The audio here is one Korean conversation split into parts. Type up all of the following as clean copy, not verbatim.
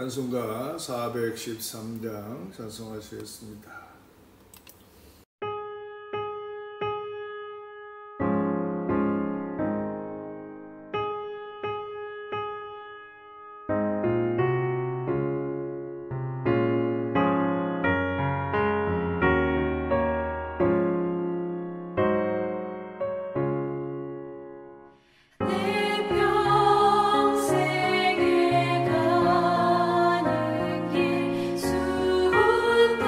찬송가 413장 찬송하시겠습니다. 평생에 가는 길 수많아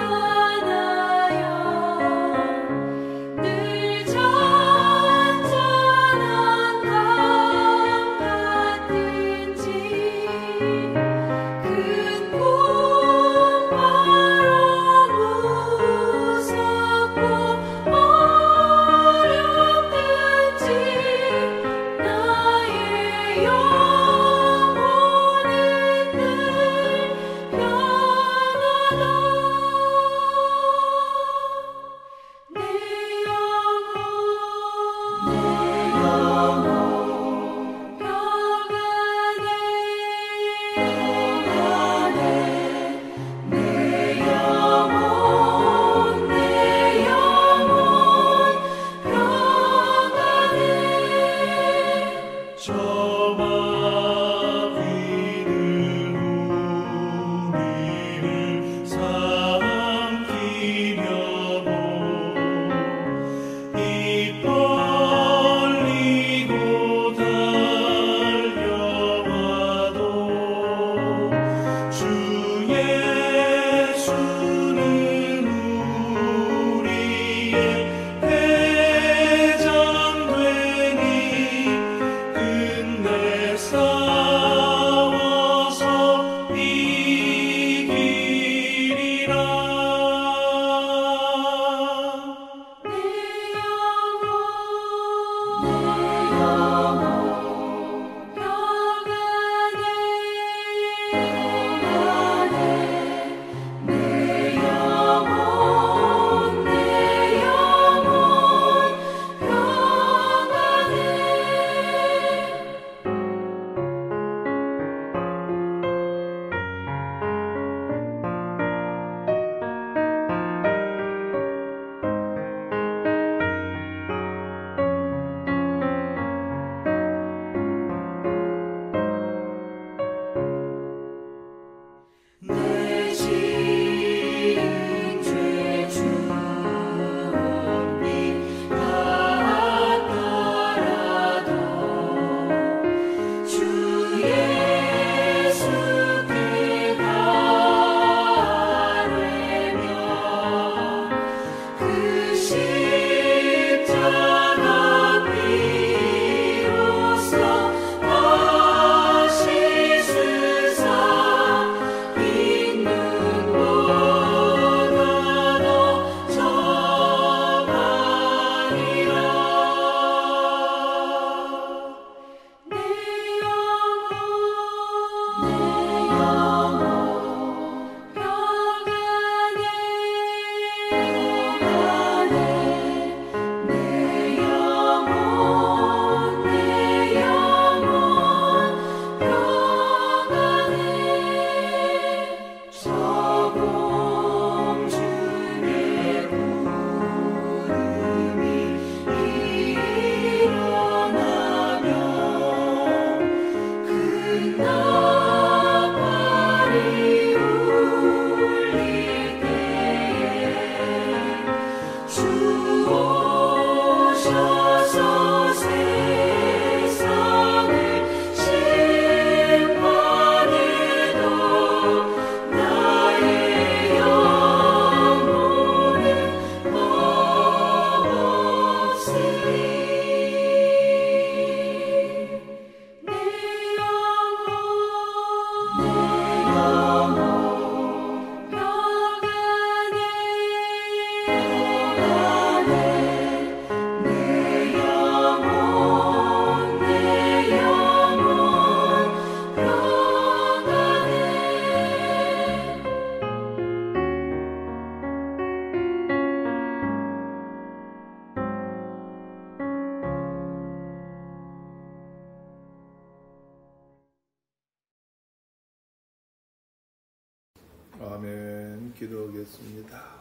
아멘. 기도하겠습니다.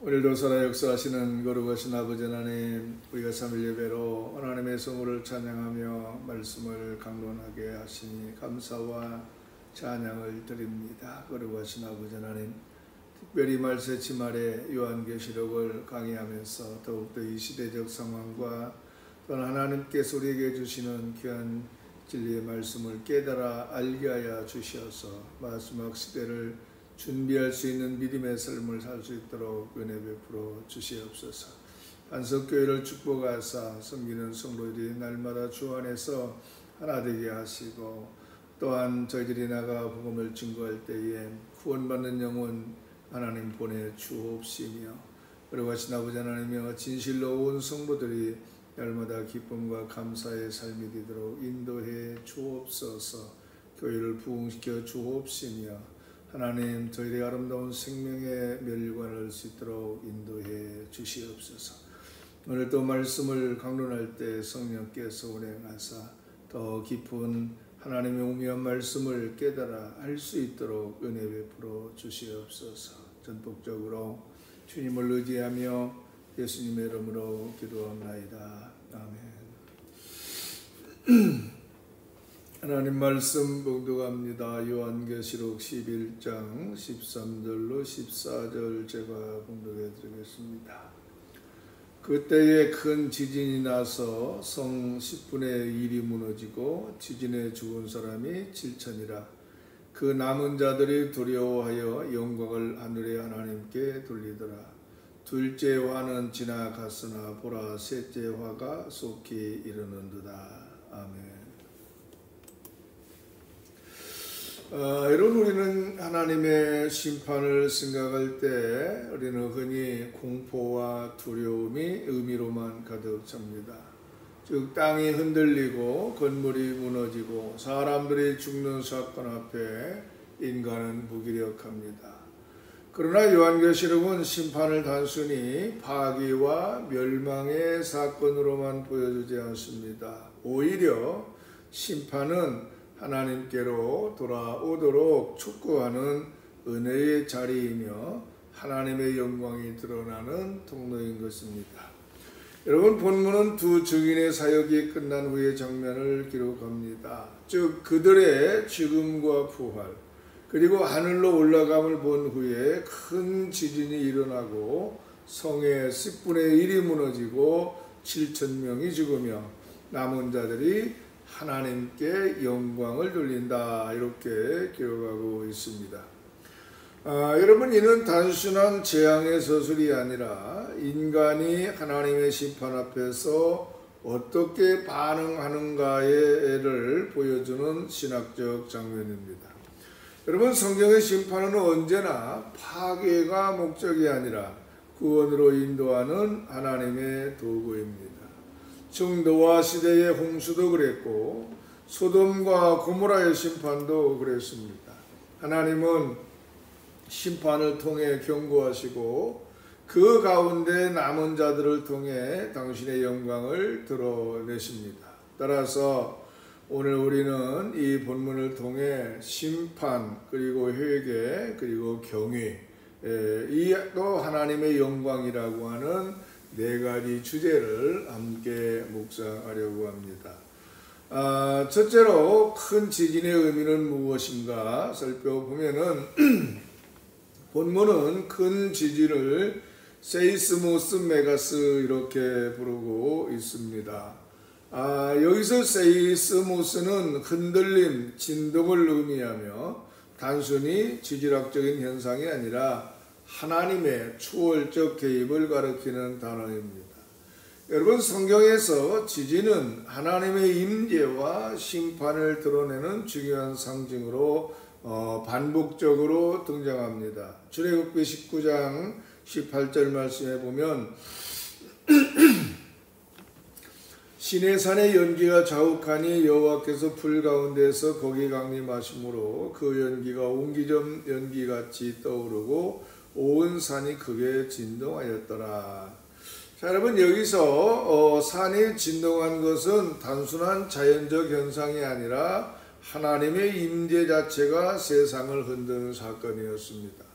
오늘도 살아 역사하시는 거룩하신 아버지 하나님, 우리가 3일 예배로 하나님의 성호를 찬양하며 말씀을 강론하게 하시니 감사와 찬양을 드립니다. 거룩하신 아버지 하나님, 특별히 말세치 말에 요한계시록을 강의하면서 더욱더 이 시대적 상황과 또한 하나님께서 우리에게 주시는 귀한 진리의 말씀을 깨달아 알게 하여 주시어서 마지막 시대를 준비할 수 있는 믿음의 삶을 살 수 있도록 은혜 베풀어 주시옵소서. 한석교회를 축복하사 섬기는 성도들이 날마다 주 안에서 하나 되게 하시고, 또한 저희들이 나가 복음을 증거할 때에 구원받는 영혼 하나님 보내 주옵시며, 거룩하신 아버지 하나님이여 진실로 온 성도들이 날마다 기쁨과 감사의 삶이 되도록 인도해 주옵소서. 교회를 부흥시켜 주옵시며 하나님 저희의 아름다운 생명의 멸관을 할 수 있도록 인도해 주시옵소서. 오늘 또 말씀을 강론할 때 성령께서 운행하사 더 깊은 하나님의 오묘한 말씀을 깨달아 알 수 있도록 은혜 베풀어 주시옵소서. 전폭적으로 주님을 의지하며 예수님의 이름으로 기도합나이다. 아멘. 하나님 말씀 봉독합니다. 요한계시록 11장 13절로 14절 제가 봉독해 드리겠습니다. 그때에 큰 지진이 나서 성 10분의 1이 무너지고 지진에 죽은 사람이 7천이라. 그 남은 자들이 두려워하여 영광을 하늘의 하나님께 돌리더라. 둘째 화는 지나갔으나 보라 셋째 화가 속히 이르는도다. 아멘. 여러분, 우리는 하나님의 심판을 생각할 때 우리는 흔히 공포와 두려움이 의미로만 가득 찹니다. 즉 땅이 흔들리고 건물이 무너지고 사람들이 죽는 사건 앞에 인간은 무기력합니다. 그러나 요한계시록은 심판을 단순히 파괴와 멸망의 사건으로만 보여주지 않습니다. 오히려 심판은 하나님께로 돌아오도록 촉구하는 은혜의 자리이며 하나님의 영광이 드러나는 통로인 것입니다. 여러분, 본문은 두 증인의 사역이 끝난 후의 장면을 기록합니다. 즉 그들의 죽음과 부활, 그리고 하늘로 올라감을 본 후에 큰 지진이 일어나고 성의 10분의 1이 무너지고 7,000명이 죽으며 남은 자들이 하나님께 영광을 돌린다, 이렇게 기록하고 있습니다. 여러분, 이는 단순한 재앙의 서술이 아니라 인간이 하나님의 심판 앞에서 어떻게 반응하는가를 보여주는 신학적 장면입니다. 여러분, 성경의 심판은 언제나 파괴가 목적이 아니라 구원으로 인도하는 하나님의 도구입니다. 정도와 시대의 홍수도 그랬고 소돔과 고모라의 심판도 그랬습니다. 하나님은 심판을 통해 경고하시고 그 가운데 남은 자들을 통해 당신의 영광을 드러내십니다. 따라서 오늘 우리는 이 본문을 통해 심판, 그리고 회개, 그리고 경외, 이 또 하나님의 영광이라고 하는 네 가지 주제를 함께 묵상하려고 합니다. 첫째로 큰 지진의 의미는 무엇인가 살펴보면은 본문은 큰 지진을 세이스모스 메가스 이렇게 부르고 있습니다. 여기서 세이스모스는 흔들림, 진동을 의미하며 단순히 지질학적인 현상이 아니라 하나님의 초월적 개입을 가리키는 단어입니다. 여러분, 성경에서 지진은 하나님의 임재와 심판을 드러내는 중요한 상징으로 반복적으로 등장합니다. 출애굽기 19장 18절 말씀에 보면 시내산의 연기가 자욱하니 여호와께서 불 가운데서 거기 강림하심으로 그 연기가 옹기점 연기같이 떠오르고 온 산이 크게 진동하였더라. 자, 여러분, 여기서 산이 진동한 것은 단순한 자연적 현상이 아니라 하나님의 임재 자체가 세상을 흔드는 사건이었습니다.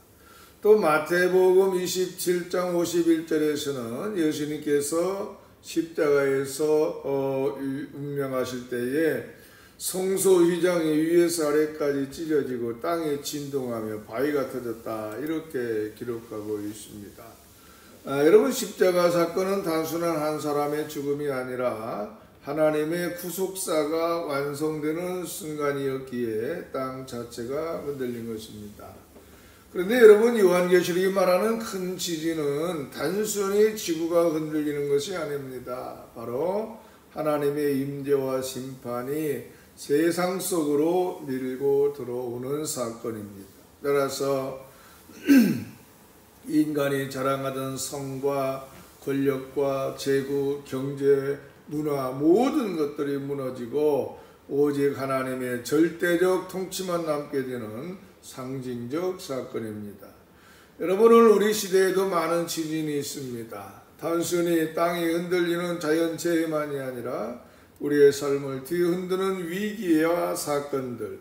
또 마태복음 27장 51절에서는 예수님께서 십자가에서 운명하실 때에 성소 휘장이 위에서 아래까지 찢어지고 땅이 진동하며 바위가 터졌다, 이렇게 기록하고 있습니다. 여러분, 십자가 사건은 단순한 한 사람의 죽음이 아니라 하나님의 구속사가 완성되는 순간이었기에 땅 자체가 흔들린 것입니다. 그런데 여러분, 요한계시록이 말하는 큰 지진은 단순히 지구가 흔들리는 것이 아닙니다. 바로 하나님의 임재와 심판이 세상 속으로 밀고 들어오는 사건입니다. 따라서 인간이 자랑하던 성과 권력과 재구, 경제, 문화 모든 것들이 무너지고 오직 하나님의 절대적 통치만 남게 되는 상징적 사건입니다. 여러분, 오늘 우리 시대에도 많은 지진이 있습니다. 단순히 땅이 흔들리는 자연재해만이 아니라 우리의 삶을 뒤흔드는 위기와 사건들,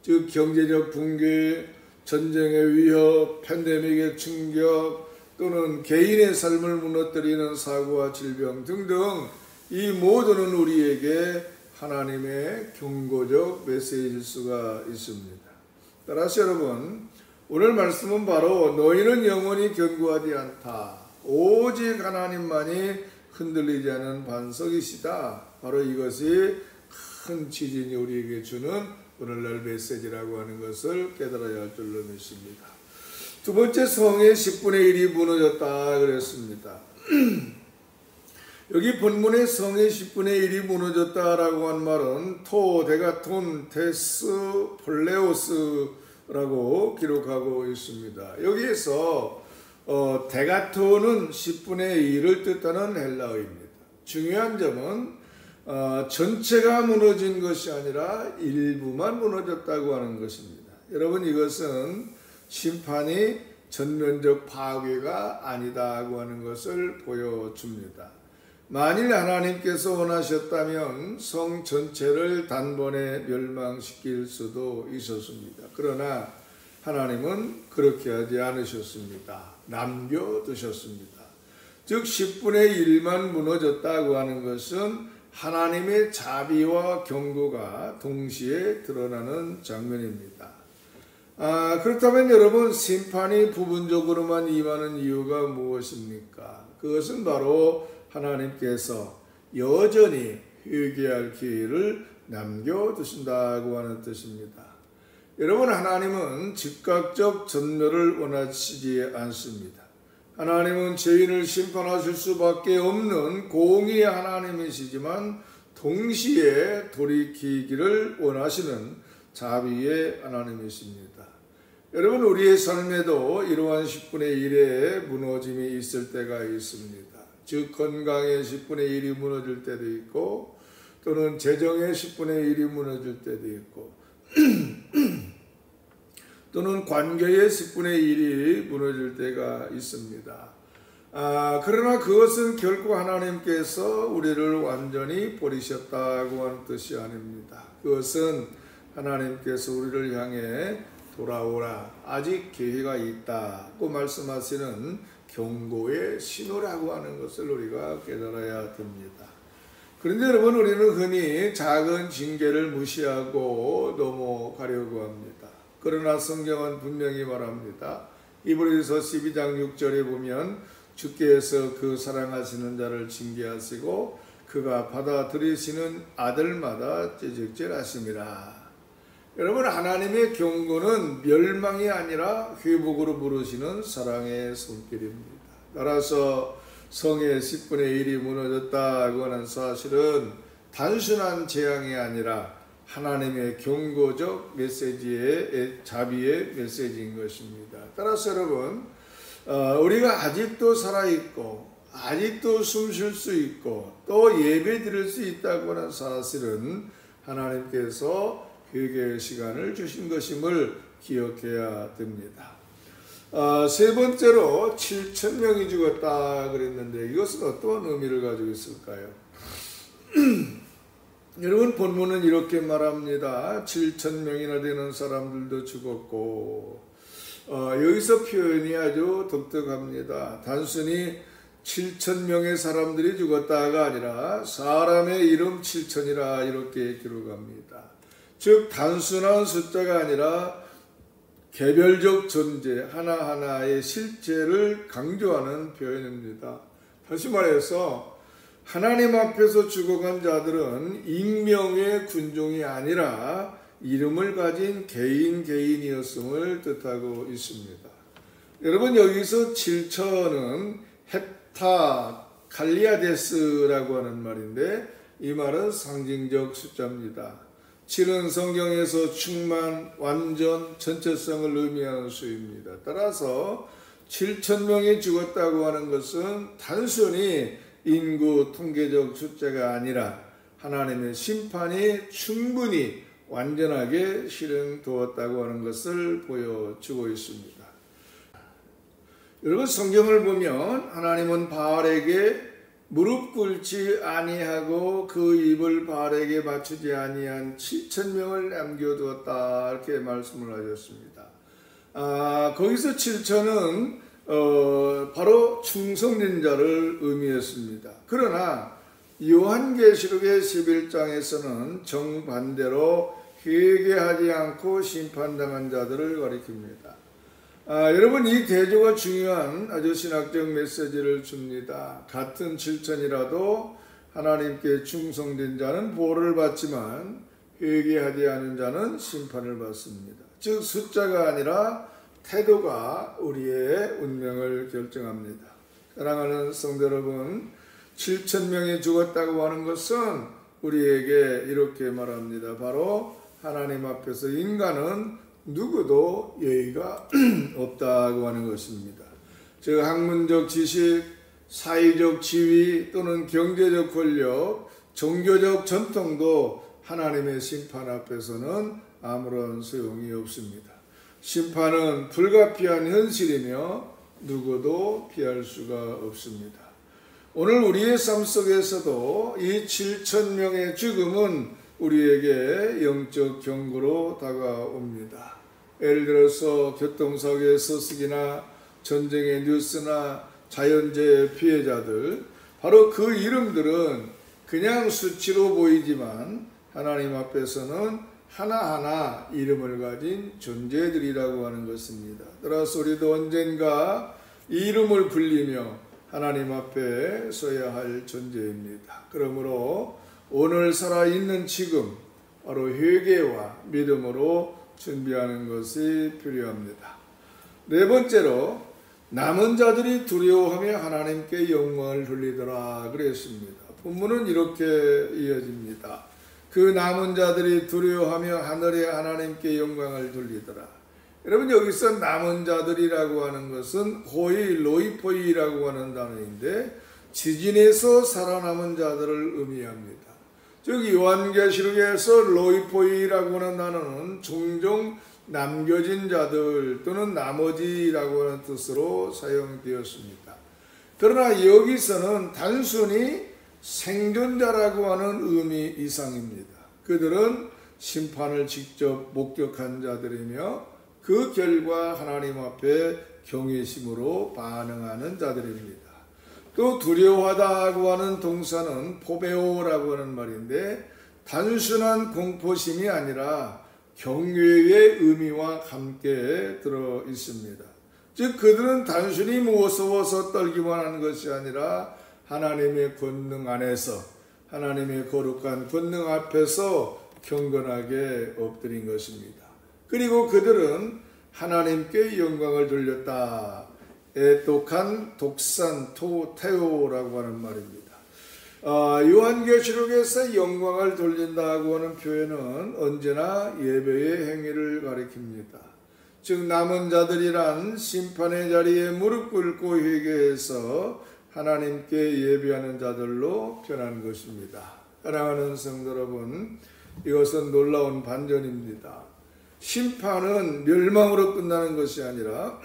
즉 경제적 붕괴, 전쟁의 위협, 팬데믹의 충격, 또는 개인의 삶을 무너뜨리는 사고와 질병 등등, 이 모두는 우리에게 하나님의 경고적 메시지일 수가 있습니다. 따라서 여러분, 오늘 말씀은 바로 너희는 영원히 견고하지 않다, 오직 하나님만이 흔들리지 않은 반석이시다, 바로 이것이 큰 지진이 우리에게 주는 오늘날 메시지라고 하는 것을 깨달아야 할 줄로 믿습니다. 두 번째, 성의 10분의 1이 무너졌다 그랬습니다. 여기 본문에 성의 10분의 1이 무너졌다라고 한 말은 토, 데가톤, 테스, 폴레오스라고 기록하고 있습니다. 여기에서 데가톤은 10분의 1을 뜻하는 헬라어입니다. 중요한 점은 전체가 무너진 것이 아니라 일부만 무너졌다고 하는 것입니다. 여러분, 이것은 심판이 전면적 파괴가 아니다고 하는 것을 보여줍니다. 만일 하나님께서 원하셨다면 성 전체를 단번에 멸망시킬 수도 있었습니다. 그러나 하나님은 그렇게 하지 않으셨습니다. 남겨두셨습니다. 즉 10분의 1만 무너졌다고 하는 것은 하나님의 자비와 경고가 동시에 드러나는 장면입니다. 그렇다면 여러분, 심판이 부분적으로만 임하는 이유가 무엇입니까? 그것은 바로 하나님께서 여전히 회개할 기회를 남겨두신다고 하는 뜻입니다. 여러분, 하나님은 즉각적 전멸을 원하시지 않습니다. 하나님은 죄인을 심판하실 수밖에 없는 공의의 하나님이시지만 동시에 돌이키기를 원하시는 자비의 하나님이십니다. 여러분, 우리의 삶에도 이러한 10분의 1의 무너짐이 있을 때가 있습니다. 즉 건강의 10분의 1이 무너질 때도 있고, 또는 재정의 10분의 1이 무너질 때도 있고, 또는 관계의 10분의 1이 무너질 때가 있습니다. 그러나 그것은 결코 하나님께서 우리를 완전히 버리셨다고 하는 뜻이 아닙니다. 그것은 하나님께서 우리를 향해 돌아오라, 아직 기회가 있다고 말씀하시는 경고의 신호라고 하는 것을 우리가 깨달아야 됩니다. 그런데 여러분, 우리는 흔히 작은 징계를 무시하고 넘어가려고 합니다. 그러나 성경은 분명히 말합니다. 히브리서 12장 6절에 보면 주께서 그 사랑하시는 자를 징계하시고 그가 받아들이시는 아들마다 째직질하심이라. 여러분, 하나님의 경고는 멸망이 아니라 회복으로 부르시는 사랑의 손길입니다. 따라서 성의 10분의 1이 무너졌다고 하는 사실은 단순한 재앙이 아니라 하나님의 경고적 메시지의 자비의 메시지인 것입니다. 따라서 여러분, 우리가 아직도 살아있고 아직도 숨 쉴 수 있고 또 예배 드릴 수 있다고 하는 사실은 하나님께서 회개의 시간을 주신 것임을 기억해야 됩니다. 세 번째로 7,000명이 죽었다 그랬는데 이것은 어떤 의미를 가지고 있을까요? 여러분, 본문은 이렇게 말합니다. 7,000명이나 되는 사람들도 죽었고, 여기서 표현이 아주 독특합니다. 단순히 7,000명의 사람들이 죽었다가 아니라 사람의 이름 7,000이라 이렇게 기록합니다. 즉 단순한 숫자가 아니라 개별적 존재 하나하나의 실체를 강조하는 표현입니다. 다시 말해서 하나님 앞에서 죽어간 자들은 익명의 군종이 아니라 이름을 가진 개인이었음을 뜻하고 있습니다. 여러분, 여기서 7천은 헵타 칼리아데스라고 하는 말인데, 이 말은 상징적 숫자입니다. 7은 성경에서 충만, 완전, 전체성을 의미하는 수입니다. 따라서 7,000명이 죽었다고 하는 것은 단순히 인구 통계적 숫자가 아니라 하나님의 심판이 충분히 완전하게 실행되었다고 하는 것을 보여주고 있습니다. 여러분, 성경을 보면 하나님은 바알에게 무릎 꿇지 아니하고 그 입을 바알에게 맞추지 아니한 7,000명을 남겨두었다, 이렇게 말씀을 하셨습니다. 거기서 7,000은 바로 충성된 자를 의미했습니다. 그러나 요한계시록의 11장에서는 정반대로 회개하지 않고 심판당한 자들을 가리킵니다. 여러분, 이 대조가 중요한 아주 신학적 메시지를 줍니다. 같은 7,000이라도 하나님께 충성된 자는 보호를 받지만 회개하지 않은 자는 심판을 받습니다. 즉 숫자가 아니라 태도가 우리의 운명을 결정합니다. 사랑하는 성도 여러분, 7,000명이 죽었다고 하는 것은 우리에게 이렇게 말합니다. 바로 하나님 앞에서 인간은 누구도 예의가 없다고 하는 것입니다. 즉 학문적 지식, 사회적 지위 또는 경제적 권력, 종교적 전통도 하나님의 심판 앞에서는 아무런 소용이 없습니다. 심판은 불가피한 현실이며 누구도 피할 수가 없습니다. 오늘 우리의 삶 속에서도 이 7,000명의 죽음은 우리에게 영적 경고로 다가옵니다. 예를 들어서 교통사고의 서식이나 전쟁의 뉴스나 자연재해 피해자들, 바로 그 이름들은 그냥 수치로 보이지만 하나님 앞에서는 하나하나 이름을 가진 존재들이라고 하는 것입니다. 따라서 우리도 언젠가 이 이름을 불리며 하나님 앞에 서야 할 존재입니다. 그러므로 오늘 살아있는 지금 바로 회개와 믿음으로 준비하는 것이 필요합니다. 네 번째로, 남은 자들이 두려워하며 하나님께 영광을 돌리더라 그랬습니다. 본문은 이렇게 이어집니다. 그 남은 자들이 두려워하며 하늘의 하나님께 영광을 돌리더라. 여러분, 여기서 남은 자들이라고 하는 것은 호이 로이포이라고 하는 단어인데 지진에서 살아남은 자들을 의미합니다. 즉 요한계시록에서 로이포이라고 하는 단어는 종종 남겨진 자들 또는 나머지라고 하는 뜻으로 사용되었습니다. 그러나 여기서는 단순히 생존자라고 하는 의미 이상입니다. 그들은 심판을 직접 목격한 자들이며 그 결과 하나님 앞에 경외심으로 반응하는 자들입니다. 또 두려워하다고 하는 동사는 포베오라고 하는 말인데 단순한 공포심이 아니라 경외의 의미와 함께 들어 있습니다. 즉 그들은 단순히 무서워서 떨기만 하는 것이 아니라 하나님의 권능 안에서, 하나님의 거룩한 권능 앞에서 경건하게 엎드린 것입니다. 그리고 그들은 하나님께 영광을 돌렸다. 애독한 독산 테오라고 하는 말입니다. 요한계시록에서 영광을 돌린다고 하는 표현은 언제나 예배의 행위를 가리킵니다. 즉 남은 자들이란 심판의 자리에 무릎 꿇고 회개해서 하나님께 예배하는 자들로 변한 것입니다. 사랑하는 성도 여러분, 이것은 놀라운 반전입니다. 심판은 멸망으로 끝나는 것이 아니라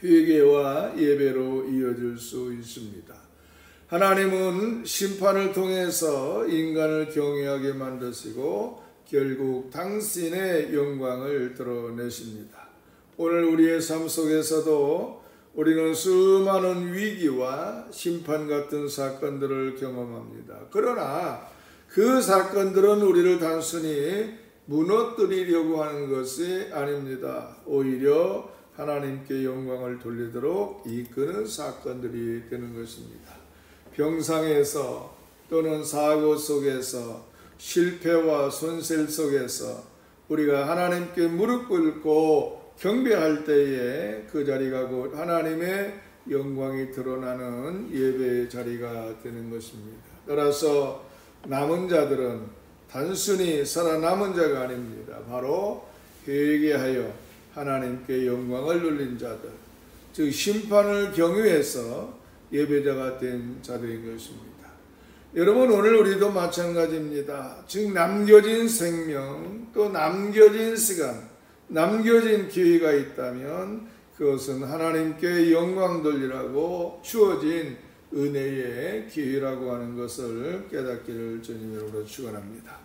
회개와 예배로 이어질 수 있습니다. 하나님은 심판을 통해서 인간을 경외하게 만드시고 결국 당신의 영광을 드러내십니다. 오늘 우리의 삶 속에서도 우리는 수많은 위기와 심판 같은 사건들을 경험합니다. 그러나 그 사건들은 우리를 단순히 무너뜨리려고 하는 것이 아닙니다. 오히려 하나님께 영광을 돌리도록 이끄는 사건들이 되는 것입니다. 병상에서 또는 사고 속에서 실패와 손실 속에서 우리가 하나님께 무릎 꿇고 경배할 때에 그 자리가 곧 하나님의 영광이 드러나는 예배의 자리가 되는 것입니다. 따라서 남은 자들은 단순히 살아남은 자가 아닙니다. 바로 회개하여 하나님께 영광을 돌린 자들, 즉 심판을 경유해서 예배자가 된 자들인 것입니다. 여러분, 오늘 우리도 마찬가지입니다. 즉 남겨진 생명, 또 남겨진 시간, 남겨진 기회가 있다면 그것은 하나님께 영광 돌리라고 주어진 은혜의 기회라고 하는 것을 깨닫기를 주님 여러분으로 축원합니다.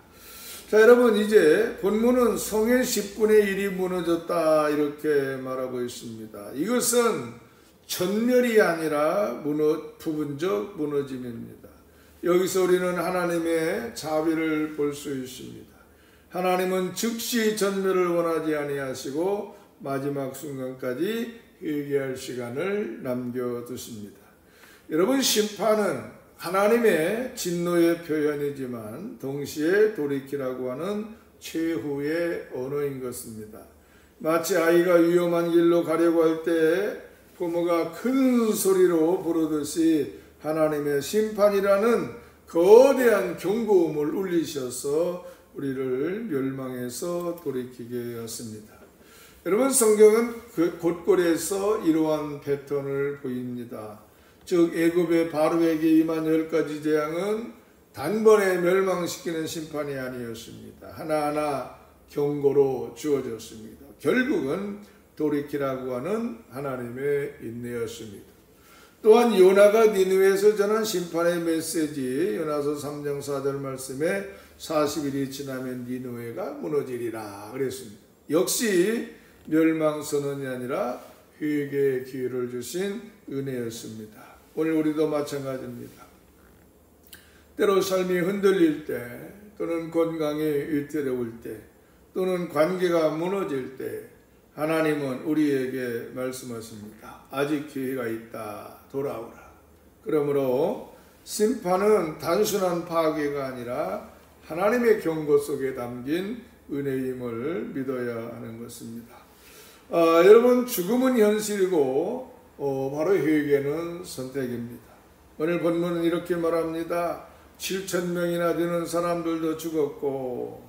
자, 여러분, 이제 본문은 성의 10분의 1이 무너졌다 이렇게 말하고 있습니다. 이것은 전멸이 아니라 부분적 무너짐입니다. 여기서 우리는 하나님의 자비를 볼 수 있습니다. 하나님은 즉시 전멸을 원하지 아니하시고 마지막 순간까지 회개할 시간을 남겨두십니다. 여러분, 심판은 하나님의 진노의 표현이지만 동시에 돌이키라고 하는 최후의 언어인 것입니다. 마치 아이가 위험한 길로 가려고 할 때 부모가 큰 소리로 부르듯이 하나님의 심판이라는 거대한 경고음을 울리셔서 우리를 멸망에서 돌이키게 하였습니다. 여러분, 성경은 그 곳곳에서 이러한 패턴을 보입니다. 즉 애굽의 바로에게 임한 10가지 재앙은 단번에 멸망시키는 심판이 아니었습니다. 하나하나 경고로 주어졌습니다. 결국은 돌이키라고 하는 하나님의 인내였습니다. 또한 요나가 니느웨에서 전한 심판의 메시지, 요나서 3장 4절 말씀에 40일이 지나면 니느웨가 무너지리라 그랬습니다. 역시 멸망 선언이 아니라 회개의 기회를 주신 은혜였습니다. 오늘 우리도 마찬가지입니다. 때로 삶이 흔들릴 때, 또는 건강이 위태로울 때, 또는 관계가 무너질 때 하나님은 우리에게 말씀하십니다. 아직 기회가 있다. 돌아오라. 그러므로 심판은 단순한 파괴가 아니라 하나님의 경고 속에 담긴 은혜임을 믿어야 하는 것입니다. 여러분, 죽음은 현실이고 바로 회개는 선택입니다. 오늘 본문은 이렇게 말합니다. 7,000명이나 되는 사람들도 죽었고,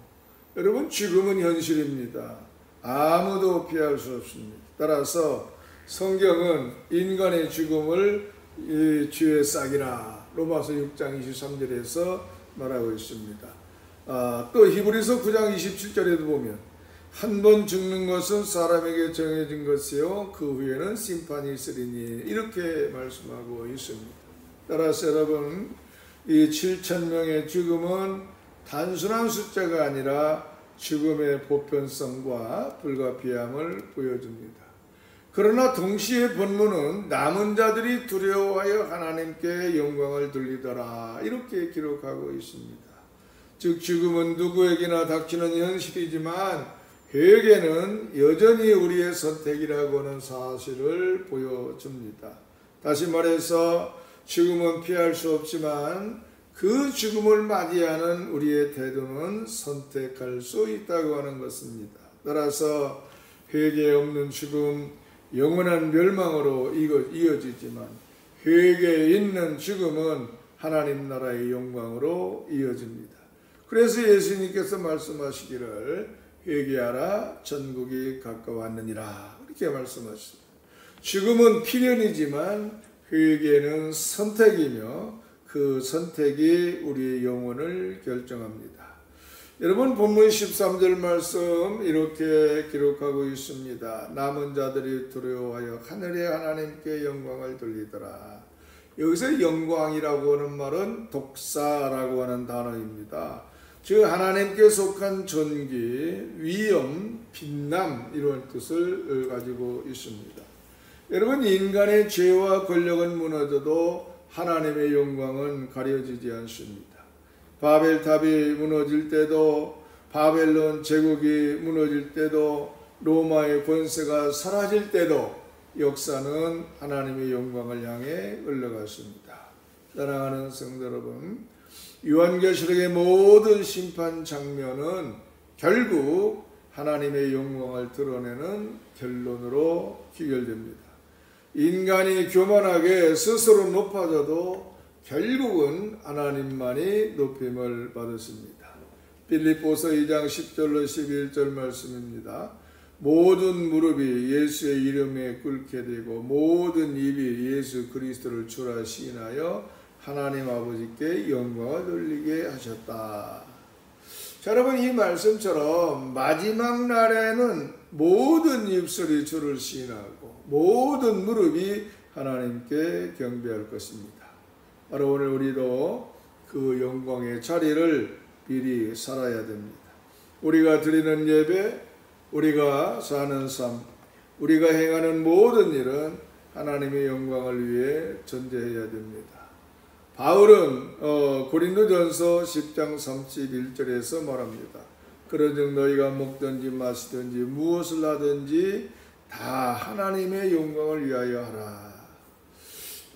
여러분, 죽음은 현실입니다. 아무도 피할 수 없습니다. 따라서 성경은 인간의 죽음을 쥐의 싹이라 로마서 6장 23절에서 말하고 있습니다. 또 히브리서 9장 27절에도 보면 한 번 죽는 것은 사람에게 정해진 것이요 그 후에는 심판이 있으리니 이렇게 말씀하고 있습니다. 따라서 여러분, 이 7,000명의 죽음은 단순한 숫자가 아니라 죽음의 보편성과 불가피함을 보여줍니다. 그러나 동시에 본문은 남은 자들이 두려워하여 하나님께 영광을 돌리더라 이렇게 기록하고 있습니다. 즉 죽음은 누구에게나 닥치는 현실이지만 회개는 여전히 우리의 선택이라고 하는 사실을 보여줍니다. 다시 말해서 죽음은 피할 수 없지만 그 죽음을 맞이하는 우리의 태도는 선택할 수 있다고 하는 것입니다. 따라서 회개 없는 죽음, 영원한 멸망으로 이어지지만 회개에 있는 죽음은 하나님 나라의 영광으로 이어집니다. 그래서 예수님께서 말씀하시기를 회개하라 천국이 가까웠느니라 이렇게 말씀하십니다. 죽음은 필연이지만 회개는 선택이며 그 선택이 우리의 영혼을 결정합니다. 여러분, 본문 13절 말씀 이렇게 기록하고 있습니다. 남은 자들이 두려워하여 하늘의 하나님께 영광을 돌리더라. 여기서 영광이라고 하는 말은 독사라고 하는 단어입니다. 즉 하나님께 속한 존귀, 위엄, 빛남 이런 뜻을 가지고 있습니다. 여러분, 인간의 죄와 권력은 무너져도 하나님의 영광은 가려지지 않습니다. 바벨탑이 무너질 때도, 바벨론 제국이 무너질 때도, 로마의 권세가 사라질 때도 역사는 하나님의 영광을 향해 흘러갔습니다. 사랑하는 성도 여러분, 요한계시록의 모든 심판 장면은 결국 하나님의 영광을 드러내는 결론으로 귀결됩니다. 인간이 교만하게 스스로 높아져도 결국은 하나님만이 높임을 받으십니다. 빌립보서 2장 10절로 11절 말씀입니다. 모든 무릎이 예수의 이름에 꿇게 되고 모든 입이 예수 그리스도를 주라 시인하여 하나님 아버지께 영광을 돌리게 하셨다. 자, 여러분, 이 말씀처럼 마지막 날에는 모든 입술이 주를 시인하고 모든 무릎이 하나님께 경배할 것입니다. 바로 오늘 우리도 그 영광의 자리를 미리 살아야 됩니다. 우리가 드리는 예배, 우리가 사는 삶, 우리가 행하는 모든 일은 하나님의 영광을 위해 전제해야 됩니다. 바울은 고린도전서 10장 31절에서 말합니다. 그런즉 너희가 먹든지 마시든지 무엇을 하든지 다 하나님의 영광을 위하여 하라.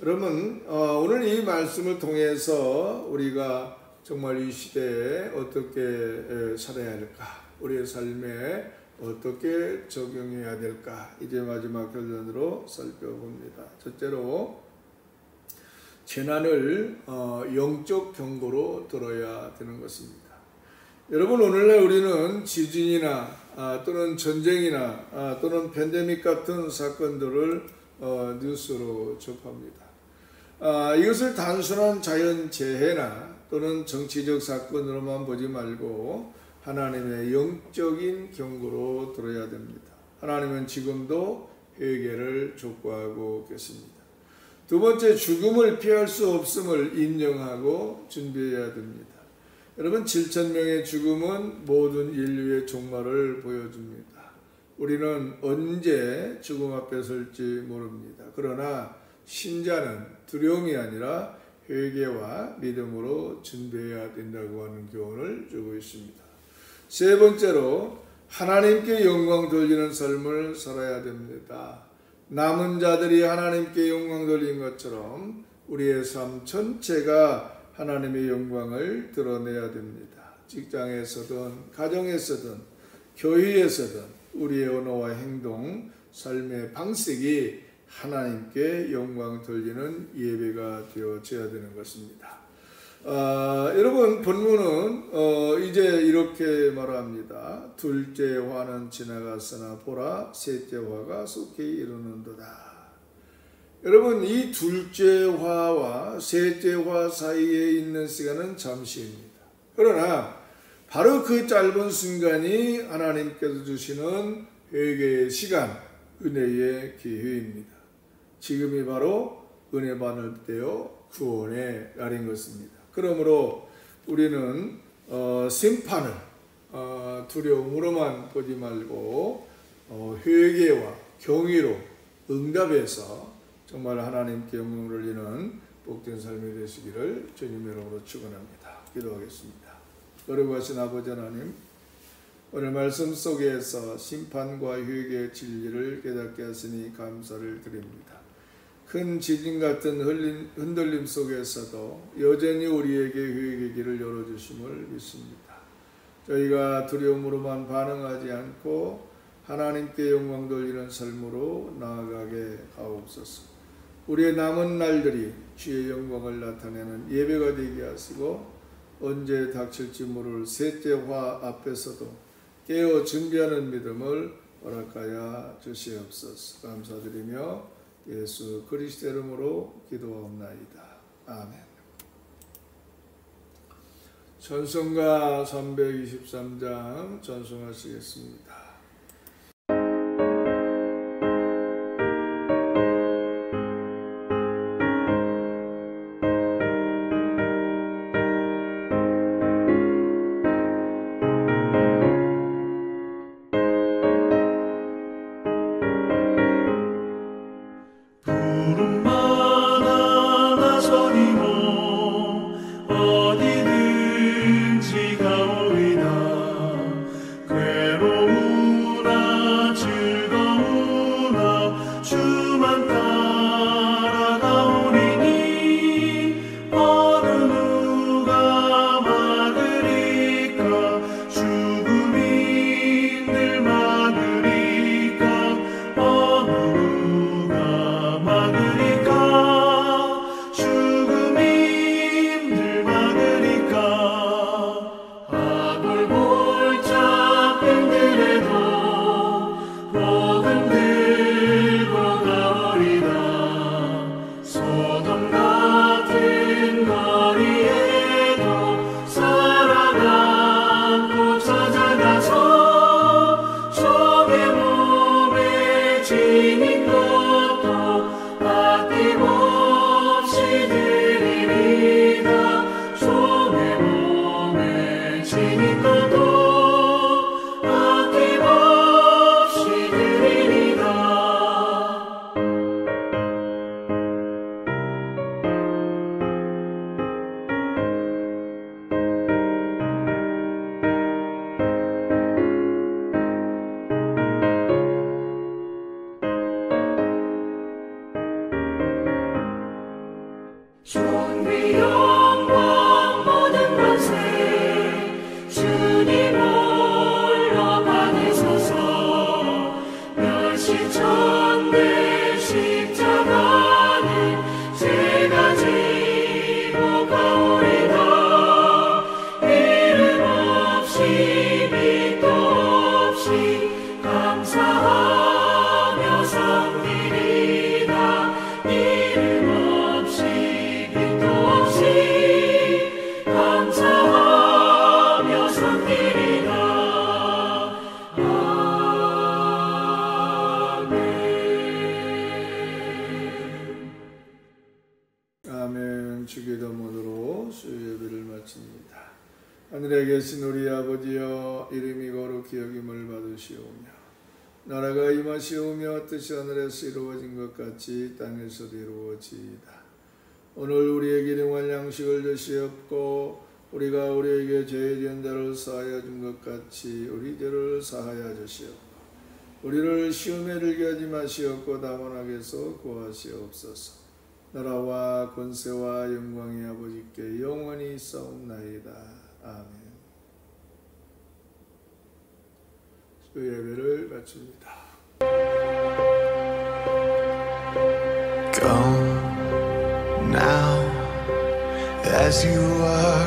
여러분, 오늘 이 말씀을 통해서 우리가 정말 이 시대에 어떻게 살아야 할까, 우리의 삶에 어떻게 적용해야 될까, 이제 마지막 결론으로 살펴봅니다. 첫째로, 재난을 영적 경고로 들어야 되는 것입니다. 여러분, 오늘날 우리는 지진이나 또는 전쟁이나 또는 팬데믹 같은 사건들을 뉴스로 접합니다. 이것을 단순한 자연재해나 또는 정치적 사건으로만 보지 말고 하나님의 영적인 경고로 들어야 됩니다. 하나님은 지금도 회개를 촉구하고 계십니다. 두 번째, 죽음을 피할 수 없음을 인정하고 준비해야 됩니다. 여러분, 7,000명의 죽음은 모든 인류의 종말을 보여줍니다. 우리는 언제 죽음 앞에 설지 모릅니다. 그러나 신자는 두려움이 아니라 회개와 믿음으로 준비해야 된다고 하는 교훈을 주고 있습니다. 세 번째로, 하나님께 영광 돌리는 삶을 살아야 됩니다. 남은 자들이 하나님께 영광 돌린 것처럼 우리의 삶 전체가 하나님의 영광을 드러내야 됩니다. 직장에서든 가정에서든 교회에서든 우리의 언어와 행동, 삶의 방식이 하나님께 영광 돌리는 예배가 되어져야 되는 것입니다. 여러분, 본문은 이제 이렇게 말합니다. 둘째 화는 지나갔으나 보라, 셋째 화가 속히 이르는도다. 여러분, 이 둘째 화와 셋째 화 사이에 있는 시간은 잠시입니다. 그러나 바로 그 짧은 순간이 하나님께서 주시는 회개의 시간, 은혜의 기회입니다. 지금이 바로 은혜 받을 때요 구원의 날인 것입니다. 그러므로 우리는 심판을 두려움으로만 보지 말고 회개와 경의로 응답해서 정말 하나님께 영광을 돌리는 복된 삶이 되시기를 주님의 이름으로 축원합니다. 기도하겠습니다. 거룩하신 아버지 하나님, 오늘 말씀 속에서 심판과 회개의 진리를 깨닫게 하시니 감사를 드립니다. 큰 지진 같은 흔들림 속에서도 여전히 우리에게 회개의 길을 열어주심을 믿습니다. 저희가 두려움으로만 반응하지 않고 하나님께 영광 돌리는 삶으로 나아가게 하옵소서. 우리의 남은 날들이 주의 영광을 나타내는 예배가 되게 하시고 언제 닥칠지 모를 셋째 화 앞에서도 깨어 준비하는 믿음을 허락하여 주시옵소서. 감사드리며 예수 그리스도 이름으로 기도하옵나이다. 아멘. 전송가 323장 전송하시겠습니다. 부름마다 나서니모 어디든지 가오리다. 괴로우나 즐거우나 주만 따라가오리니 어느 누가 막으리까. 죽음인들 막으리까. 어느 누가 막으리까. 죽음인들 막으리까. 아골골짝 빈들에도 복음 들고 가오리다. 소돔 같은 거리에도 살아남고 찾아가서 적의 몸에 지닌 것도 아낌없이 드리리다. 적의 몸에 지닌 것도 아낌없이 드리리다. 존귀 영광 모든 권세 주님 홀로 받으소서. 멸시천대 십자가는 제가 지고 가오리다. 이름 없이 빛도 없이 감사하며 섬기리다. 이름 없이 빛도 없이 감사하며 섬기리다. 아멘. 주기도문으로 수요 예배를 마칩니다. 하늘에 계신 우리 아버지여, 이름이 거룩히 여김을 받으시오며 나라가 임하시오며 뜻이 하늘에서 이루어진 것 같이 땅에서도 이루어지이다. 오늘 우리에게 일용할 양식을 주시옵고 우리가 우리에게 죄 지은 자를 사하여 준 것 같이 우리 죄를 사하여 주시옵고 우리를 시험에 들게 하지 마시옵고 다만 악에서 구하시옵소서. 나라와 권세와 영광이 아버지께 영원히 있사옵나이다. 아멘. 수요 예배를 마칩니다. Go now as you are.